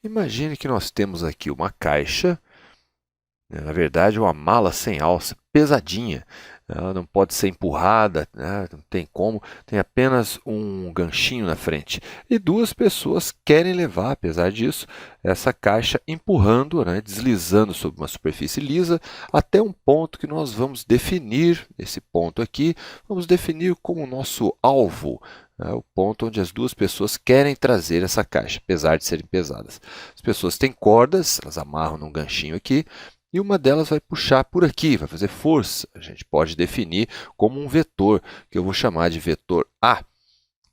Imagine que nós temos aqui uma caixa, né, na verdade, uma mala sem alça, pesadinha. Ela não pode ser empurrada, né, não tem como, tem apenas um ganchinho na frente. E duas pessoas querem levar, apesar disso, essa caixa empurrando, né, deslizando sobre uma superfície lisa, até um ponto que nós vamos definir, esse ponto aqui, vamos definir como nosso alvo, né, o ponto onde as duas pessoas querem trazer essa caixa, apesar de serem pesadas. As pessoas têm cordas, elas amarram num ganchinho aqui, e uma delas vai puxar por aqui, vai fazer força. A gente pode definir como um vetor, que eu vou chamar de vetor A.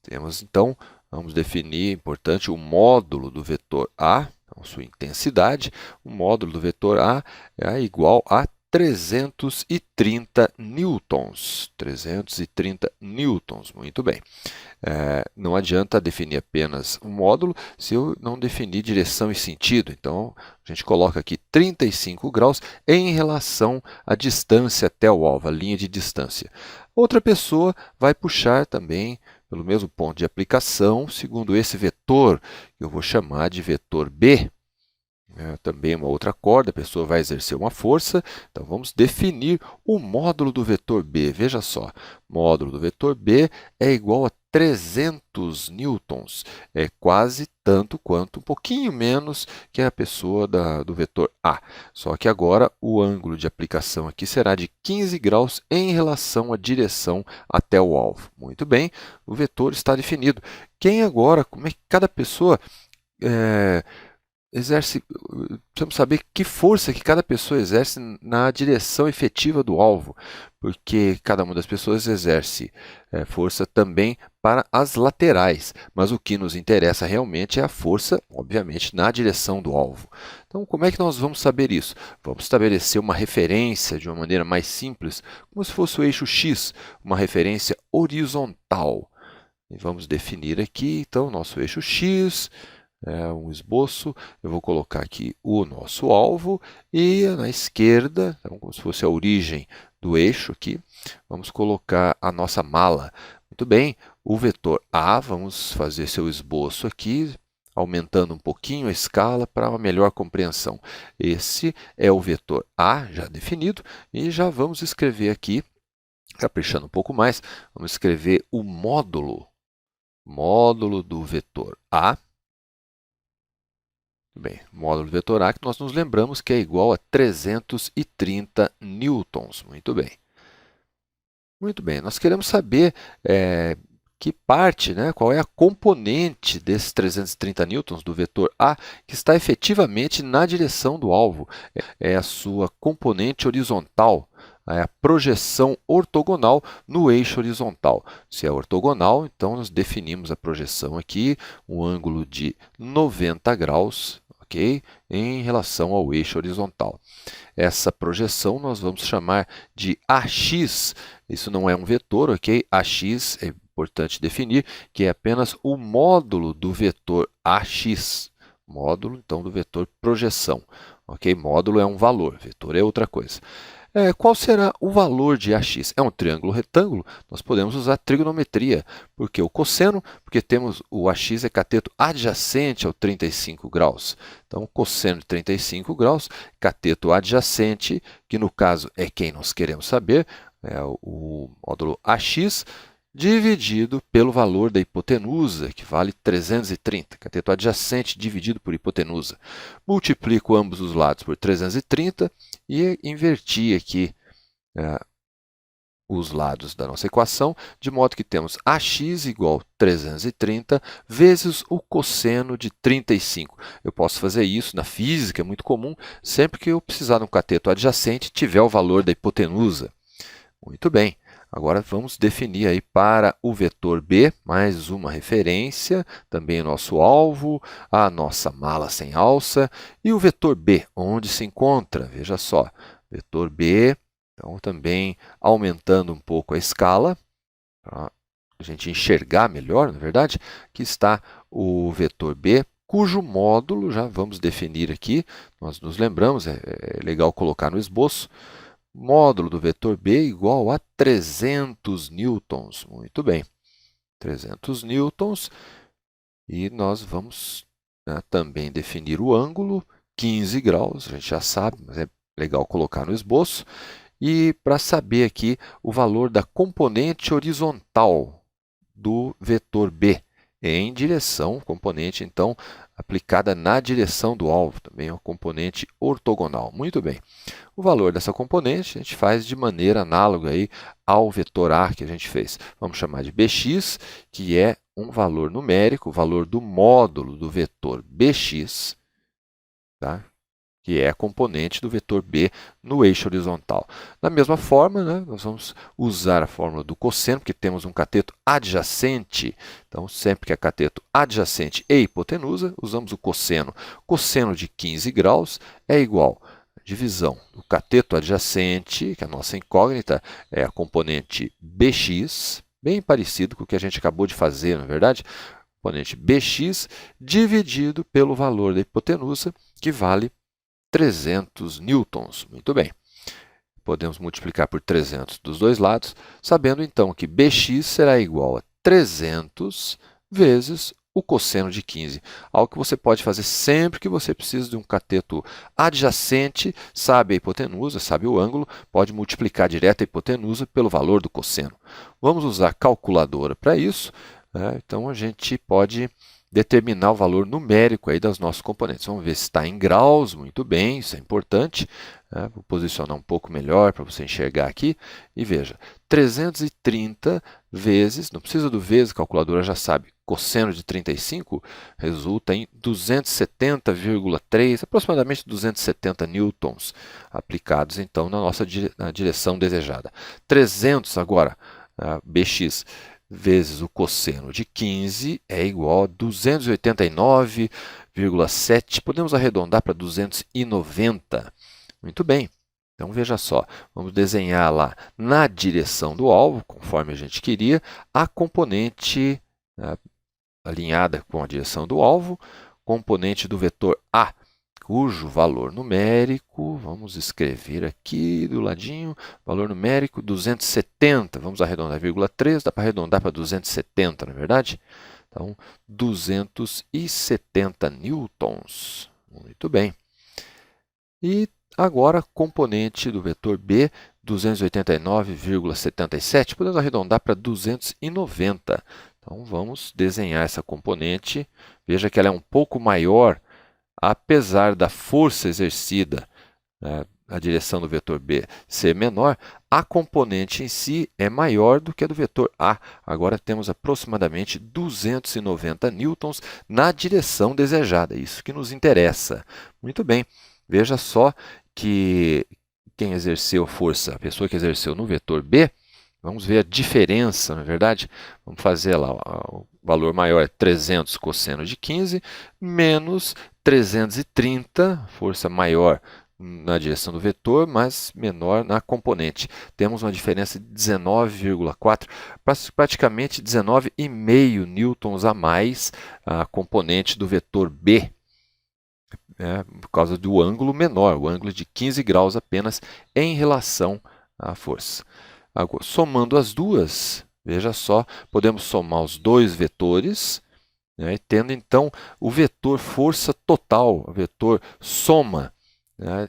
Temos, então, vamos definir, importante, o módulo do vetor A, então, sua intensidade. O módulo do vetor A é igual a 330 newtons. 330 newtons, muito bem. Não adianta definir apenas um módulo se eu não definir direção e sentido. Então, a gente coloca aqui 35 graus em relação à distância até o alvo, a linha de distância. Outra pessoa vai puxar também pelo mesmo ponto de aplicação, segundo esse vetor, que eu vou chamar de vetor B. Também uma outra corda, a pessoa vai exercer uma força, então vamos definir o módulo do vetor B. Veja só, módulo do vetor B é igual a 300 newtons, é quase tanto quanto, um pouquinho menos que a pessoa do vetor A. Só que agora o ângulo de aplicação aqui será de 15 graus em relação à direção até o alvo. Muito bem, o vetor está definido. Como é que cada pessoa exerce, precisamos saber que força que cada pessoa exerce na direção efetiva do alvo, porque cada uma das pessoas exerce força também para as laterais, mas o que nos interessa realmente é a força, obviamente, na direção do alvo. Então, como é que nós vamos saber isso? Vamos estabelecer uma referência de uma maneira mais simples, como se fosse o eixo X, uma referência horizontal. E vamos definir aqui, então, nosso eixo X, um esboço. Eu vou colocar aqui o nosso alvo e na esquerda, então, como se fosse a origem do eixo aqui, vamos colocar a nossa mala. Muito bem, o vetor A, vamos fazer seu esboço aqui, aumentando um pouquinho a escala para uma melhor compreensão. Esse é o vetor A, já definido, e já vamos escrever aqui, caprichando um pouco mais, vamos escrever o módulo do vetor A. Bem, módulo vetor A, que nós nos lembramos que é igual a 330 newtons. Muito bem. Muito bem, nós queremos saber que parte, né, qual é a componente desses 330 newtons do vetor A que está efetivamente na direção do alvo. É a sua componente horizontal, é a projeção ortogonal no eixo horizontal. Se é ortogonal, então nós definimos a projeção aqui, um ângulo de 90 graus, ok? Em relação ao eixo horizontal. Essa projeção nós vamos chamar de AX. Isso não é um vetor, ok? AX é importante definir que é apenas o módulo do vetor AX. Módulo, então, do vetor projeção. Ok? Módulo é um valor, vetor é outra coisa. Qual será o valor de AX? É um triângulo retângulo, nós podemos usar trigonometria, porque o cosseno, porque temos o AX é cateto adjacente ao 35 graus. Então, cosseno de 35 graus, cateto adjacente, que no caso é quem nós queremos saber, é o módulo AX, dividido pelo valor da hipotenusa, que vale 330. Cateto adjacente dividido por hipotenusa. Multiplico ambos os lados por 330 e inverti aqui os lados da nossa equação, de modo que temos AX igual a 330 vezes o cosseno de 35. Eu posso fazer isso na física, é muito comum, sempre que eu precisar de um cateto adjacente tiver o valor da hipotenusa. Muito bem. Agora vamos definir aí para o vetor B, mais uma referência, também o nosso alvo, a nossa mala sem alça, e o vetor B, onde se encontra? Veja só, vetor B, então também aumentando um pouco a escala, para a gente enxergar melhor, na verdade, aqui está o vetor B, cujo módulo, já vamos definir aqui, nós nos lembramos, é legal colocar no esboço, módulo do vetor B igual a 300 newtons. Muito bem, 300 newtons. E nós vamos né, também definir o ângulo, 15 graus, a gente já sabe, mas é legal colocar no esboço. E para saber aqui o valor da componente horizontal do vetor B em direção, componente então aplicada na direção do alvo, também é uma componente ortogonal. Muito bem. O valor dessa componente a gente faz de maneira análoga aí ao vetor A que a gente fez. Vamos chamar de Bx, que é um valor numérico, o valor do módulo do vetor Bx, tá? Que é a componente do vetor B no eixo horizontal. Da mesma forma, né, nós vamos usar a fórmula do cosseno, porque temos um cateto adjacente. Então, sempre que é cateto adjacente e hipotenusa, usamos o cosseno. Cosseno de 15 graus é igual à divisão do cateto adjacente, que é a nossa incógnita, é a componente Bx, bem parecido com o que a gente acabou de fazer, não é verdade? Componente Bx dividido pelo valor da hipotenusa, que vale 300 newtons. Muito bem. Podemos multiplicar por 300 dos dois lados, sabendo então que Bx será igual a 300 vezes o cosseno de 15. Algo que você pode fazer sempre que você precisa de um cateto adjacente, sabe a hipotenusa, sabe o ângulo, pode multiplicar direto a hipotenusa pelo valor do cosseno. Vamos usar a calculadora para isso, né? Então, a gente pode determinar o valor numérico aí das nossas componentes. Vamos ver se está em graus, muito bem, isso é importante. Né? Vou posicionar um pouco melhor para você enxergar aqui. E veja, 330 vezes, não precisa do vezes, a calculadora já sabe, cosseno de 35 resulta em 270,3, aproximadamente 270 newtons aplicados então na direção desejada. 300 agora, Bx, vezes o cosseno de 15 é igual a 289,7. Podemos arredondar para 290. Muito bem. Então, veja só, vamos desenhar lá na direção do alvo, conforme a gente queria, a componente alinhada com a direção do alvo, componente do vetor A, cujo valor numérico, vamos escrever aqui do ladinho, valor numérico 270, vamos arredondar 0,3, dá para arredondar para 270, não é verdade? Então, 270 newtons. Muito bem. E agora, componente do vetor B, 289,77, podemos arredondar para 290. Então, vamos desenhar essa componente. Veja que ela é um pouco maior, apesar da força exercida, né, na direção do vetor B ser menor, a componente em si é maior do que a do vetor A. Agora temos aproximadamente 290 newtons na direção desejada, isso que nos interessa. Muito bem, veja só que quem exerceu força, a pessoa que exerceu no vetor B, vamos ver a diferença, não é verdade? Vamos fazer lá, o valor maior é 300 cosseno de 15, menos 330, força maior na direção do vetor, mas menor na componente. Temos uma diferença de 19,4, praticamente 19,5 newtons a mais a componente do vetor B, por causa do ângulo menor, o ângulo de 15 graus apenas em relação à força. Agora, somando as duas, veja só, podemos somar os dois vetores, né, tendo então o vetor força total, o vetor soma, né,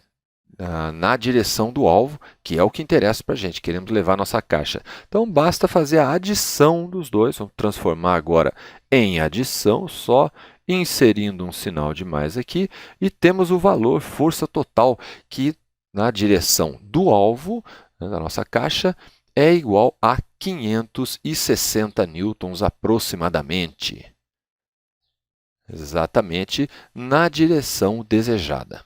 na direção do alvo, que é o que interessa para a gente, queremos levar nossa caixa. Então, basta fazer a adição dos dois, vamos transformar agora em adição, só inserindo um sinal de mais aqui, e temos o valor força total, que na direção do alvo, né, da nossa caixa, é igual a 560 newtons aproximadamente. Exatamente na direção desejada.